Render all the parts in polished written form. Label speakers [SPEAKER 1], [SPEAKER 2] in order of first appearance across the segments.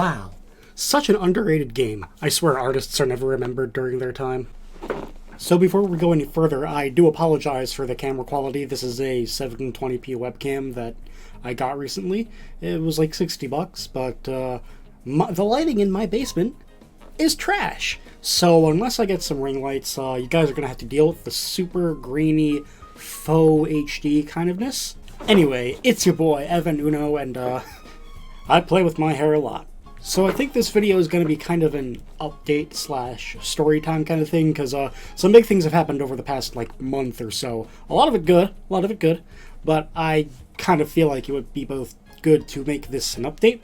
[SPEAKER 1] Wow. Such an underrated game. I swear artists are never remembered during their time. So before we go any further, I do apologize for the camera quality. This is a 720p webcam that I got recently. It was like $60, but the lighting in my basement is trash. So unless I get some ring lights, you guys are going to have to deal with the super grainy faux HD kind ofness. Anyway, it's your boy, Evan Uno, and I play with my hair a lot. So I think this video is going to be kind of an update slash story time kind of thing, because some big things have happened over the past month or so. A lot of it good, but I kind of feel like it would be both good to make this an update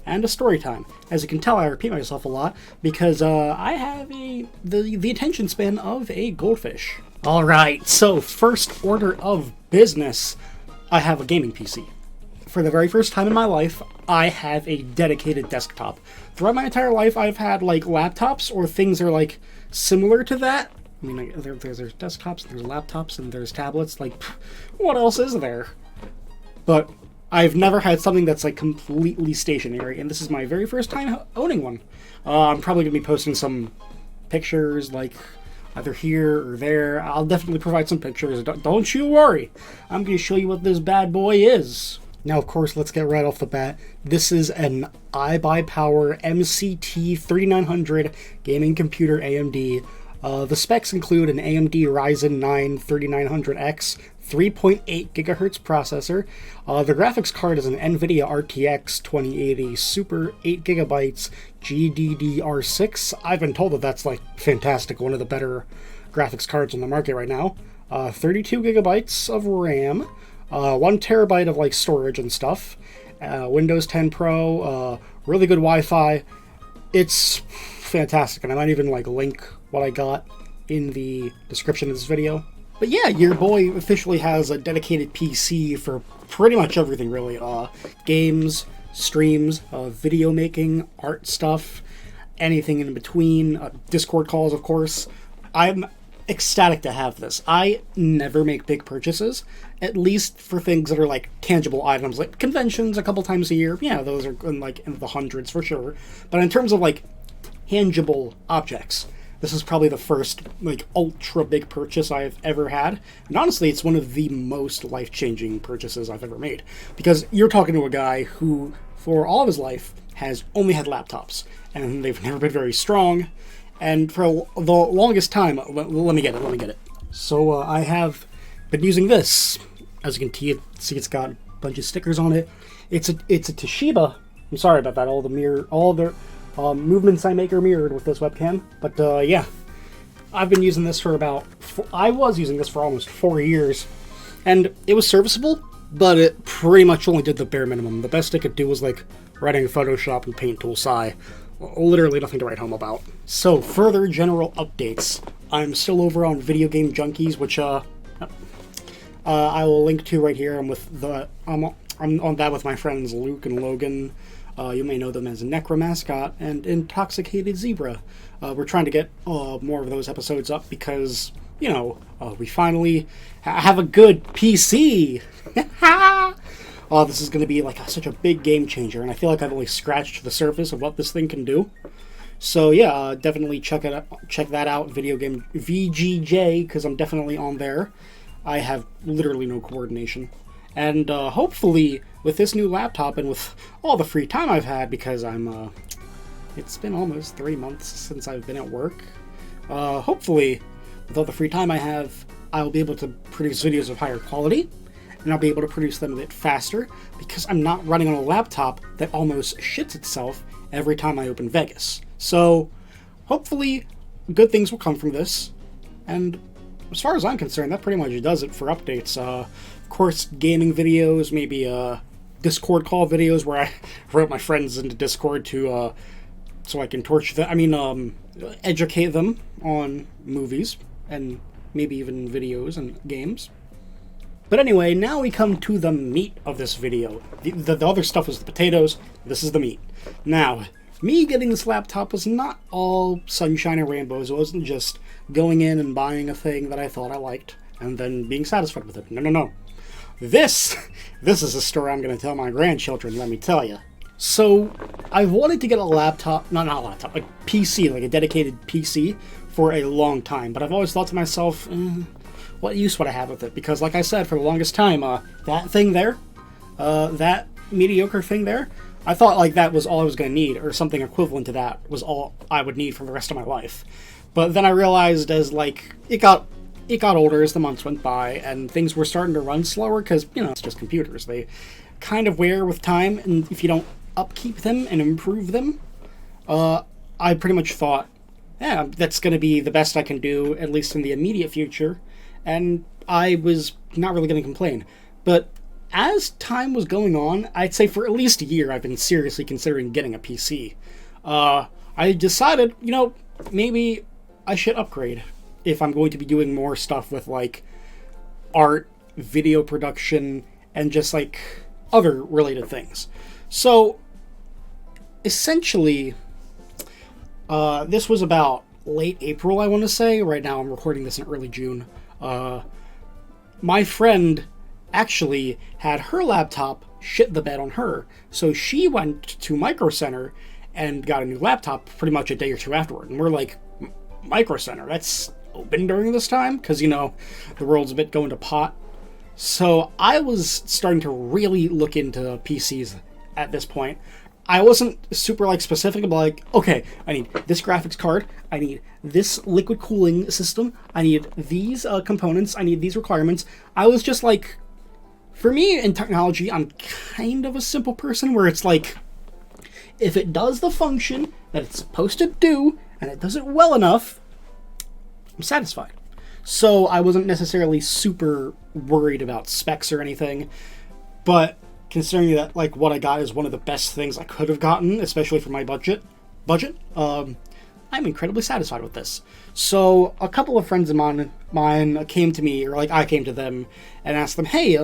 [SPEAKER 1] and a story time. As you can tell, I repeat myself a lot because I have the attention span of a goldfish. Alright, so first order of business, I have a gaming PC. For the very first time in my life, I have a dedicated desktop. Throughout my entire life, I've had laptops or things that are similar to that. I mean, there's desktops, there's laptops, and there's tablets. What else is there? But I've never had something that's completely stationary, and this is my very first time owning one. I'm probably gonna be posting some pictures, either here or there. I'll definitely provide some pictures. Don't you worry. I'm gonna show you what this bad boy is. Now, of course, let's get right off the bat. This is an iBuyPower MCT 3900 gaming computer AMD. The specs include an AMD Ryzen 9 3900X 3.8 GHz processor. The graphics card is an NVIDIA RTX 2080 Super 8GB GDDR6. I've been told that that's fantastic, one of the better graphics cards on the market right now. 32 gigabytes of RAM. 1 terabyte of storage and stuff, Windows 10 Pro, really good Wi-Fi. It's fantastic, and I might even link what I got in the description of this video. But yeah, your boy officially has a dedicated PC for pretty much everything, really. Games, streams, video making, art stuff, anything in between, Discord calls, of course. I'm ecstatic to have this. I never make big purchases, at least for things that are tangible items, like conventions a couple times a year. Yeah, those are in the hundreds for sure. But in terms of tangible objects, this is probably the first ultra big purchase I've ever had. And honestly, it's one of the most life-changing purchases I've ever made, because you're talking to a guy who for all of his life has only had laptops, and they've never been very strong. And for the longest time, let me get it. So I have been using this. As you can see, it's got a bunch of stickers on it. It's a Toshiba. I'm sorry about that. All the movements I make are mirrored with this webcam. But yeah, I've been using this for I was using this for almost 4 years, and it was serviceable, but it pretty much only did the bare minimum. The best it could do was writing in Photoshop and Paint Tool Sci. Literally nothing to write home about. So, further general updates. I'm still over on Video Game Junkies, which I will link to right here. I'm on that with my friends Luke and Logan. You may know them as Necromascot and Intoxicated Zebra. We're trying to get more of those episodes up because, we finally have a good PC. This is going to be such a big game changer, and I feel like I've only scratched the surface of what this thing can do. So yeah, definitely check that out, Video Game VGJ, because I'm definitely on there. I have literally no coordination. And hopefully, with this new laptop and with all the free time I've had, because it's been almost 3 months since I've been at work. Hopefully, with all the free time I have, I'll be able to produce videos of higher quality, and I'll be able to produce them a bit faster, because I'm not running on a laptop that almost shits itself every time I open Vegas. So, hopefully, good things will come from this, and as far as I'm concerned, that pretty much does it for updates. Of course, gaming videos, maybe Discord call videos where I wrote my friends into Discord to so I can torture them. Educate them on movies and maybe even videos and games. But anyway, now we come to the meat of this video. The other stuff was the potatoes. This is the meat. Now, me getting this laptop was not all sunshine and rainbows. It wasn't just going in and buying a thing that I thought I liked and then being satisfied with it. No. This is a story I'm going to tell my grandchildren, let me tell you. So I've wanted to get a laptop, not a laptop, a PC, like a dedicated PC, for a long time. But I've always thought to myself, what use would I have with it? Because, like I said, for the longest time, that thing there, that mediocre thing there, I thought like that was all I was going to need, or something equivalent to that was all I would need for the rest of my life. But then I realized as like it got older as the months went by, and things were starting to run slower because it's just computers. They kind of wear with time, and if you don't upkeep them and improve them, I pretty much thought, yeah, that's going to be the best I can do, at least in the immediate future, and I was not really going to complain. But as time was going on, I'd say for at least a year, I've been seriously considering getting a PC. I decided, maybe I should upgrade if I'm going to be doing more stuff with like art, video production, and just like other related things. So essentially, this was about late April, I want to say. Right now I'm recording this in early June. My friend actually had her laptop shit the bed on her. So she went to Micro Center and got a new laptop pretty much a day or two afterward. And we're like, Micro Center, that's open during this time? Because, the world's a bit going to pot. So I was starting to really look into PCs at this point. I wasn't super specific about okay, I need this graphics card, I need this liquid cooling system, I need these components, I need these requirements. I was just for me in technology, I'm kind of a simple person where it's if it does the function that it's supposed to do and it does it well enough, I'm satisfied. So I wasn't necessarily super worried about specs or anything, but considering that what I got is one of the best things I could have gotten, especially for my budget, I'm incredibly satisfied with this. So a couple of friends of mine came to me, or I came to them and asked them, hey,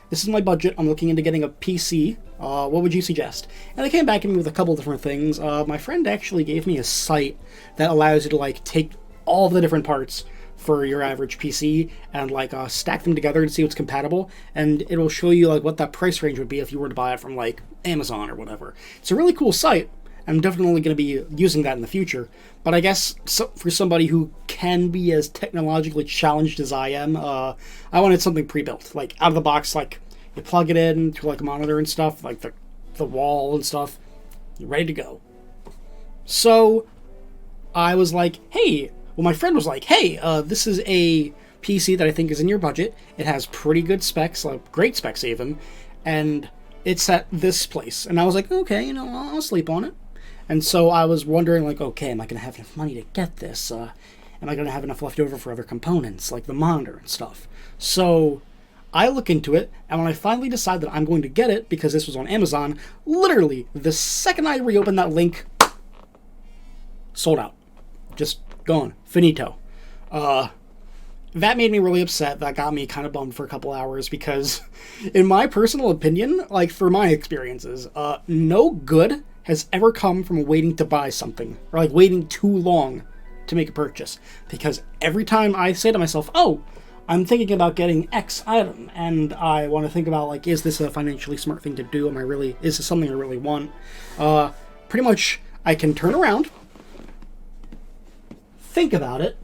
[SPEAKER 1] this is my budget, I'm looking into getting a PC, what would you suggest? And they came back at me with a couple different things. My friend actually gave me a site that allows you to take all the different parts for your average PC and stack them together to see what's compatible, and it'll show you what that price range would be if you were to buy it from Amazon or whatever. It's a really cool site. I'm definitely going to be using that in the future, but I guess for somebody who can be as technologically challenged as I am, I wanted something pre-built, out of the box, you plug it in to a monitor and stuff, the wall and stuff, you're ready to go. So I was hey, well, my friend was hey, this is a PC that I think is in your budget. It has pretty good specs, great specs even, and it's at this place. And I was okay, I'll sleep on it. And so I was wondering, okay, am I going to have enough money to get this? Am I going to have enough left over for other components, like the monitor and stuff? So I look into it, and when I finally decide that I'm going to get it, because this was on Amazon, literally, the second I reopened that link, sold out. Just gone. Finito. That made me really upset. That got me kind of bummed for a couple hours because, in my personal opinion, for my experiences, no good has ever come from waiting to buy something, or waiting too long to make a purchase. Because every time I say to myself, oh, I'm thinking about getting X item, and I want to think about, is this a financially smart thing to do? Is this something I really want? Pretty much, I can turn around, think about it,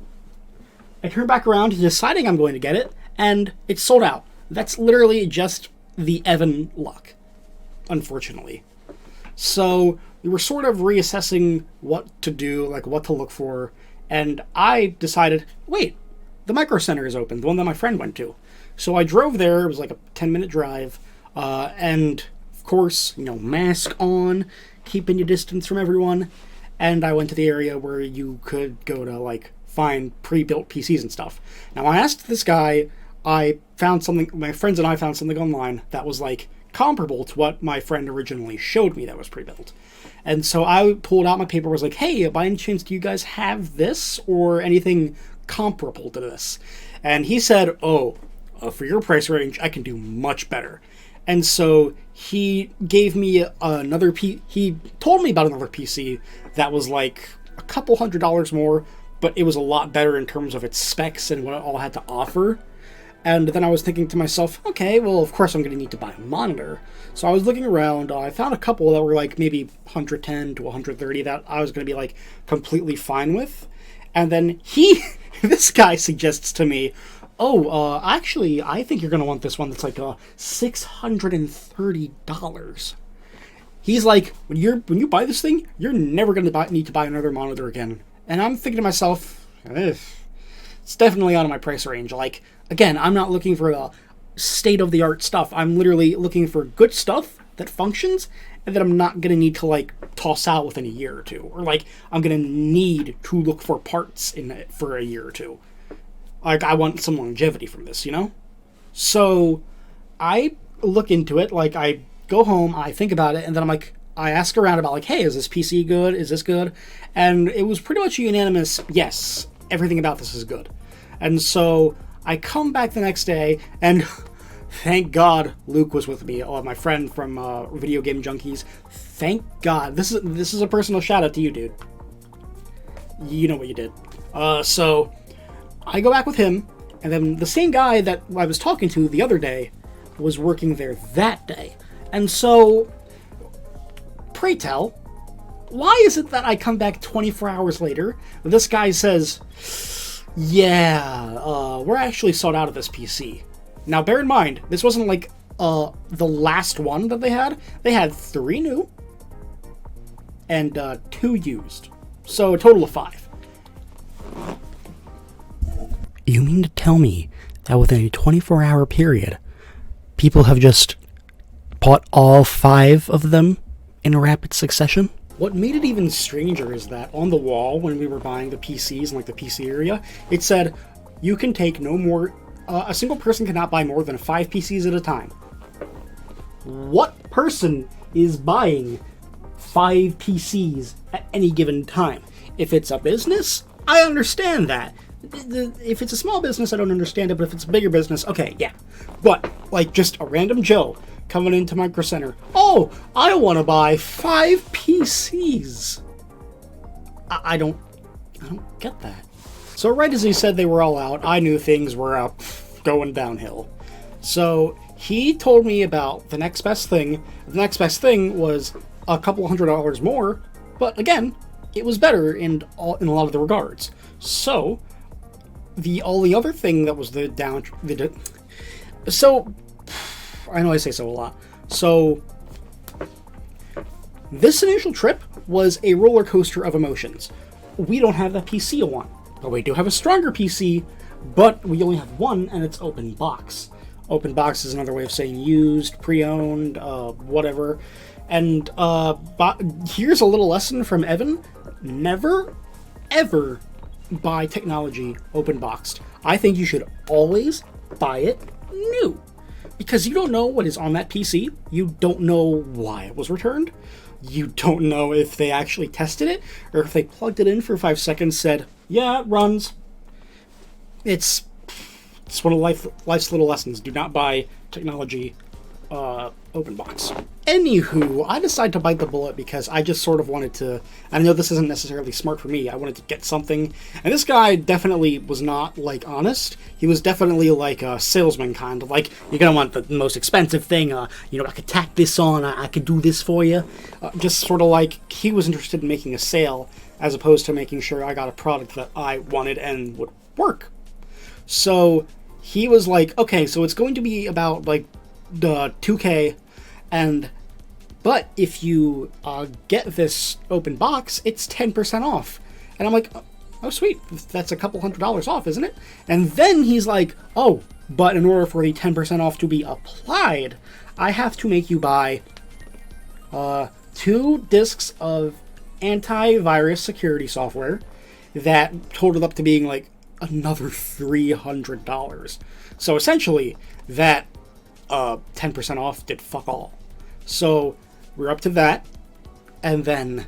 [SPEAKER 1] I turn back around to deciding I'm going to get it, and it's sold out. That's literally just the Evan luck, unfortunately. So we were sort of reassessing what to do, what to look for, and I decided, wait, the Micro Center is open, the one that my friend went to. So I drove there, it was a 10-minute drive, and of course, mask on, keeping your distance from everyone, and I went to the area where you could go to, find pre-built PCs and stuff. Now, I asked this guy, my friends and I found something online that was, comparable to what my friend originally showed me that was pre-built. And so I pulled out my paper, was hey, by any chance, do you guys have this or anything comparable to this? And he said, for your price range, I can do much better. And so he gave me he told me about another PC that was a couple $100 more, but it was a lot better in terms of its specs and what it all had to offer. And then I was thinking to myself, okay, well, of course I'm going to need to buy a monitor. So I was looking around. I found a couple that were like maybe 110 to 130 that I was going to be like completely fine with. And then this guy suggests to me, oh, actually, I think you're going to want this one that's like $630. He's like, when you buy this thing, you're never going to need to buy another monitor again. And I'm thinking to myself, it's definitely out of my price range. Like, again, I'm not looking for the state-of-the-art stuff. I'm literally looking for good stuff that functions and that I'm not going to need to, like, toss out within a year or two. Or, like, I'm going to need to look for parts in it for a year or two. Like, I want some longevity from this, you know? So, I look into it. Like, I go home, I think about it, and then I'm like, I ask around about, like, hey, is this PC good? Is this good? And it was pretty much unanimous, yes, everything about this is good. And so I come back the next day, and thank God Luke was with me, my friend from Video Game Junkies. Thank God. This is a personal shout out to you, dude. You know what you did. So I go back with him, and then the same guy that I was talking to the other day was working there that day. And so, pray tell, why is it that I come back 24 hours later, this guy says, yeah, we're actually sold out of this PC. Now, bear in mind, this wasn't like the last one that they had. They had 3 new and 2 used. So, a total of 5. You mean to tell me that within a 24-hour period, people have just bought all 5 of them in rapid succession? What made it even stranger is that on the wall, when we were buying the PCs in like the PC area, it said, you can take no more, a single person cannot buy more than 5 PCs at a time. What person is buying 5 PCs at any given time? If it's a business, I understand that. If it's a small business, I don't understand it, but if it's a bigger business, okay, yeah. But, like, just a random Joe coming into Micro Center, oh, I want to buy 5 PCs. I don't get that. So right as he said they were all out, I knew things were going downhill. So he told me about the next best thing. The next best thing was a couple $100 more, but again, it was better in a lot of the regards. So the only other thing that was so I know I say so a lot. So this initial trip was a roller coaster of emotions. We don't have that PC I want, but we do have a stronger PC, but we only have one, and it's open box. Open box is another way of saying used, pre-owned, whatever. And here's a little lesson from Evan. Never, ever buy technology open boxed. I think you should always buy it new, because you don't know what is on that PC. You don't know why it was returned. You don't know if they actually tested it, or if they plugged it in for 5 seconds, said, yeah, it runs. It's one of life's little lessons. Do not buy technology open box. Anywho, I decided to bite the bullet because I just sort of wanted to, I know this isn't necessarily smart for me, I wanted to get something, and this guy definitely was not, like, honest. He was definitely like a salesman kind of, like, you're gonna want the most expensive thing, I could tack this on, I could do this for you. Just sort of like, he was interested in making a sale, as opposed to making sure I got a product that I wanted and would work. So, he was like, okay, so it's going to be about, like, the 2K, but if you get this open box, it's 10% off. And I'm like, oh sweet, that's a couple $100 off, isn't it? And then he's like, oh, but in order for the 10% off to be applied, I have to make you buy 2 discs of antivirus security software that totaled up to being like another $300. So essentially, that 10% off did fuck all. So we're up to that, and then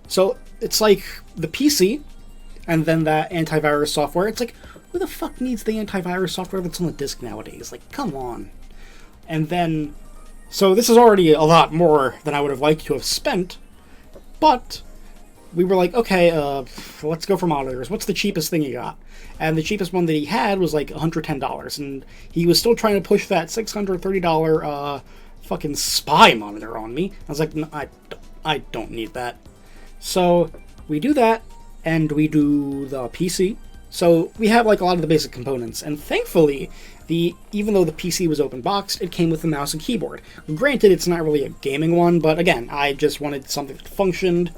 [SPEAKER 1] so it's like the PC and then that antivirus software. It's like, who the fuck needs the antivirus software that's on the disk nowadays? Like, come on. And then so this is already a lot more than I would have liked to have spent, but we were like, okay, let's go for monitors. What's the cheapest thing you got? And the cheapest one that he had was like $110, and he was still trying to push that $630 fucking spy monitor on me. I was like, no, I don't need that. So we do that, and we do the PC. So we have like a lot of the basic components, and thankfully, even though the PC was open boxed, it came with a mouse and keyboard. Granted, it's not really a gaming one, but again, I just wanted something that functioned.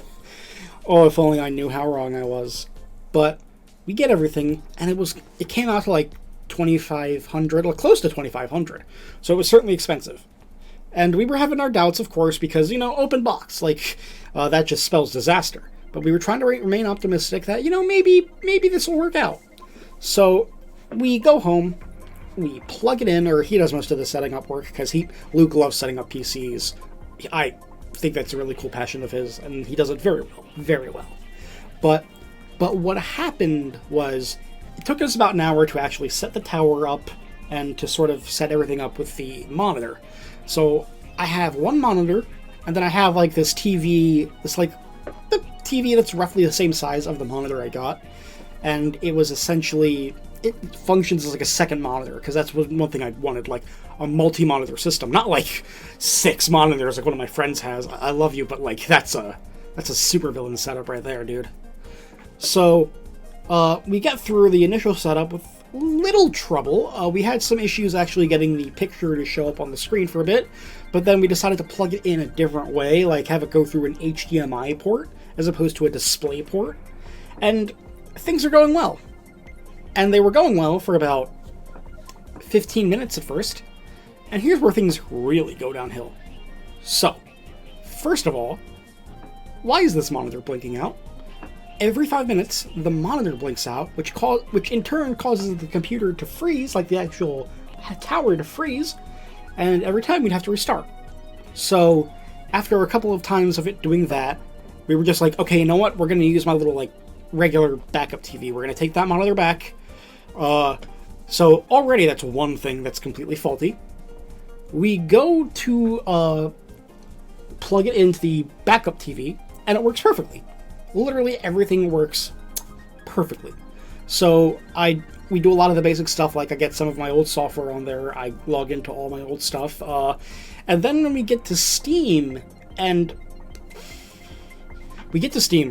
[SPEAKER 1] Oh, if only I knew how wrong I was. But we get everything, and it came out to like $2,500, or close to $2,500. So it was certainly expensive. And we were having our doubts, of course, because, open box, that just spells disaster. But we were trying to remain optimistic that, maybe this will work out. So we go home, we plug it in, or he does most of the setting up work, because Luke loves setting up PCs. I think that's a really cool passion of his, and he does it very well, very well. But what happened was, it took us about an hour to actually set the tower up, and to sort of set everything up with the monitor. So I have one monitor, and then I have this TV, the TV that's roughly the same size of the monitor I got, and it was essentially, it functions as a second monitor, because that's one thing I wanted, a multi-monitor system, not 6 monitors like one of my friends has. I love you, but that's a supervillain setup right there, dude. So we get through the initial setup with little trouble. We had some issues actually getting the picture to show up on the screen for a bit, but then we decided to plug it in a different way, have it go through an HDMI port as opposed to a display port, and things are going well. And they were going well for about 15 minutes at first, and here's where things really go downhill. So, first of all, why is this monitor blinking out? Every 5 minutes, the monitor blinks out, which in turn causes the computer to freeze, the actual tower to freeze, and every time we'd have to restart. So, after a couple of times of it doing that, we were just like, okay, you know what? We're going to use my little, regular backup TV. We're going to take that monitor back. So, already that's one thing that's completely faulty. We go to plug it into the backup TV, and it works perfectly. Literally everything works perfectly. So we do a lot of the basic stuff, I get some of my old software on there, I log into all my old stuff, and then when we get to Steam,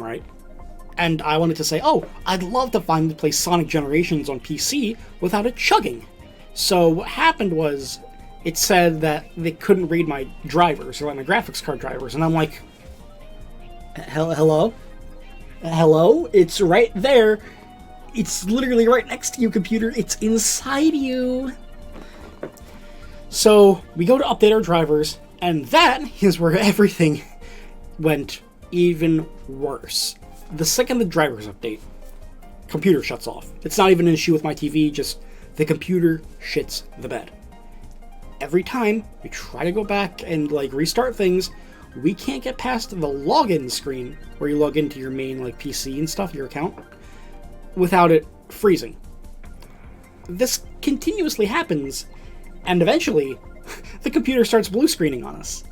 [SPEAKER 1] right? And I wanted to say, oh, I'd love to finally play Sonic Generations on PC without it chugging. So what happened was, it said that they couldn't read my drivers, or my graphics card drivers, and I'm like, hello? Hello? It's right there. It's literally right next to you, computer. It's inside you. So we go to update our drivers, and that is where everything went even worse. The second the drivers update, computer shuts off. It's not even an issue with my TV, just the computer shits the bed. Every time we try to go back and restart things, we can't get past the login screen where you log into your main PC and stuff, your account, without it freezing. This continuously happens, and eventually the computer starts blue screening on us.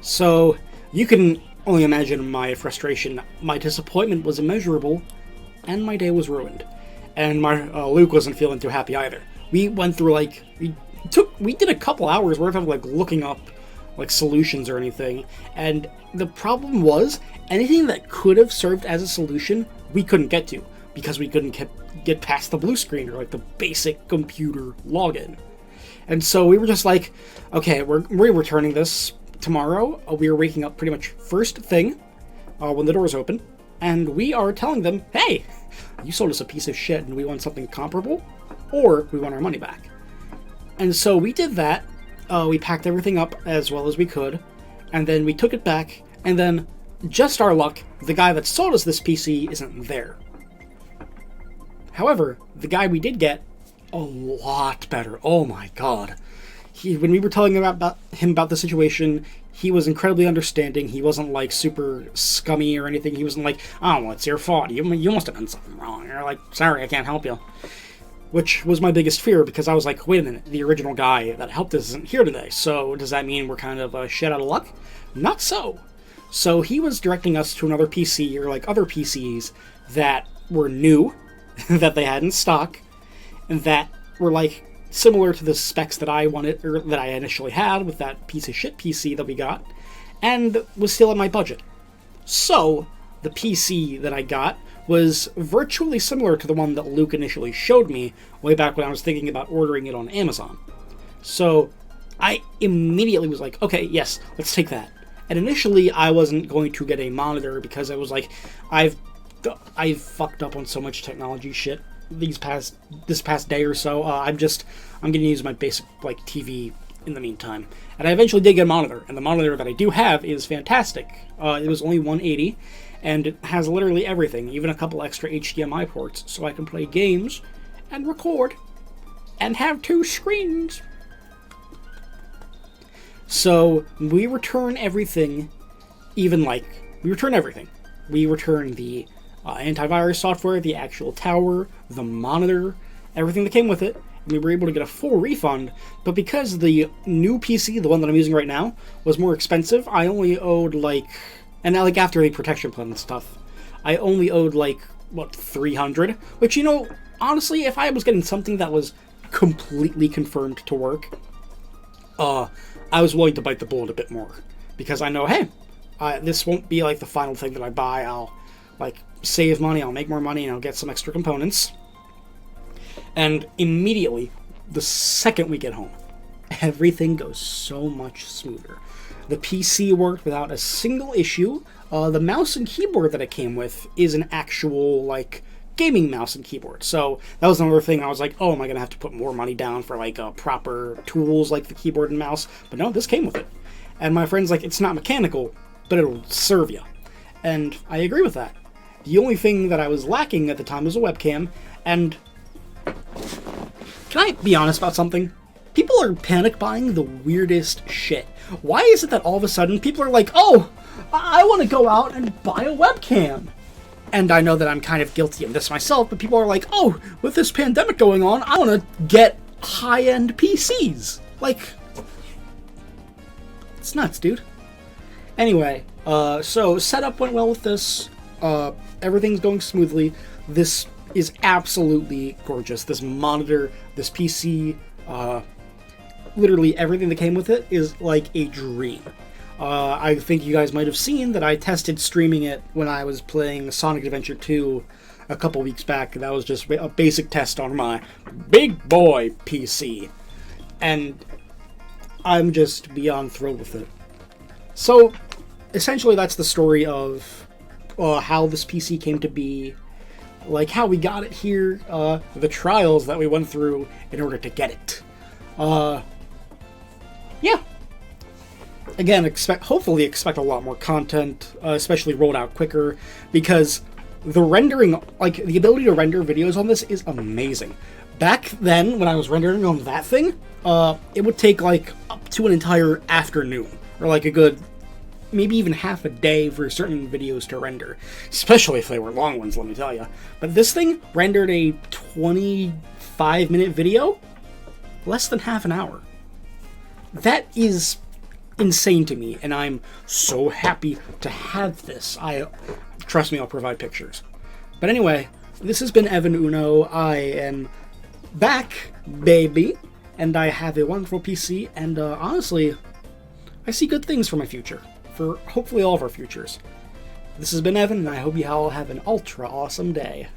[SPEAKER 1] So you can only imagine my frustration. My disappointment was immeasurable, and my day was ruined. And my Luke wasn't feeling too happy either. We went through we did a couple hours worth of looking up solutions or anything, and the problem was anything that could have served as a solution we couldn't get to because we couldn't get past the blue screen or the basic computer login. And so we were just okay, we're returning this tomorrow. We were waking up pretty much first thing when the doors open, and we are telling them, hey, you sold us a piece of shit and we want something comparable, or we want our money back. And so we did that. We packed everything up as well as we could, and then we took it back, and then, just our luck, the guy that sold us this PC isn't there. However, the guy we did get, a lot better. Oh my god. When we were telling him about the situation, he was incredibly understanding. He wasn't super scummy or anything. He wasn't oh, well, it's your fault. You must have done something wrong. You're sorry, I can't help you. Which was my biggest fear, because I was wait a minute, the original guy that helped us isn't here today, so does that mean we're kind of shit out of luck? Not so. So he was directing us to another PC, or like other PCs that were new, that they had in stock, and that were like similar to the specs that I wanted, or that I initially had with that piece of shit PC that we got, and was still in my budget. So the PC that I got was virtually similar to the one that Luke initially showed me way back when I was thinking about ordering it on Amazon. So I immediately was like, okay, yes, let's take that. And initially I wasn't going to get a monitor because I was like, I've fucked up on so much technology shit this past day or so. I'm going to use my basic like TV in the meantime. And I eventually did get a monitor, and the monitor that I do have is fantastic. It was only $180, and it has literally everything, even a couple extra HDMI ports, so I can play games and record and have 2 screens. So we return everything, we return everything. We return the antivirus software, the actual tower, the monitor, everything that came with it. And we were able to get a full refund, but because the new PC, the one that I'm using right now, was more expensive, I only owed and after the protection plan and stuff, I only owed $300, which, honestly, if I was getting something that was completely confirmed to work, I was willing to bite the bullet a bit more, because I know, hey, this won't be the final thing that I buy. I'll save money, I'll make more money, and I'll get some extra components. And immediately, the second we get home, everything goes so much smoother. The PC worked without a single issue. The mouse and keyboard that it came with is an actual gaming mouse and keyboard. So that was another thing. I was like, oh, am I going to have to put more money down for proper tools like the keyboard and mouse? But no, this came with it. And my friend's like, it's not mechanical, but it'll serve you. And I agree with that. The only thing that I was lacking at the time was a webcam. And can I be honest about something? People are panic buying the weirdest shit. Why is it that all of a sudden people are like, oh, I want to go out and buy a webcam? And I know that I'm kind of guilty of this myself, but people are like, oh, with this pandemic going on, I want to get high-end PCs. It's nuts, dude. Anyway, so setup went well with this. Everything's going smoothly. This is absolutely gorgeous. This monitor, this PC, literally everything that came with it is like a dream. I think you guys might have seen that I tested streaming it when I was playing Sonic Adventure 2 a couple weeks back. That was just a basic test on my big boy PC. And I'm just beyond thrilled with it. So, essentially that's the story of how this PC came to be, how we got it here, the trials that we went through in order to get it. Yeah. Again, hopefully expect a lot more content, especially rolled out quicker, because the rendering, the ability to render videos on this is amazing. Back then, when I was rendering on that thing, it would take up to an entire afternoon, or a good, maybe even half a day for certain videos to render, especially if they were long ones, let me tell you. But this thing rendered a 25-minute video less than half an hour. That is insane to me, and I'm so happy to have this. Trust me, I'll provide pictures. But anyway, this has been Evan Uno. I am back, baby, and I have a wonderful PC, and honestly, I see good things for my future, for hopefully all of our futures. This has been Evan, and I hope you all have an ultra awesome day.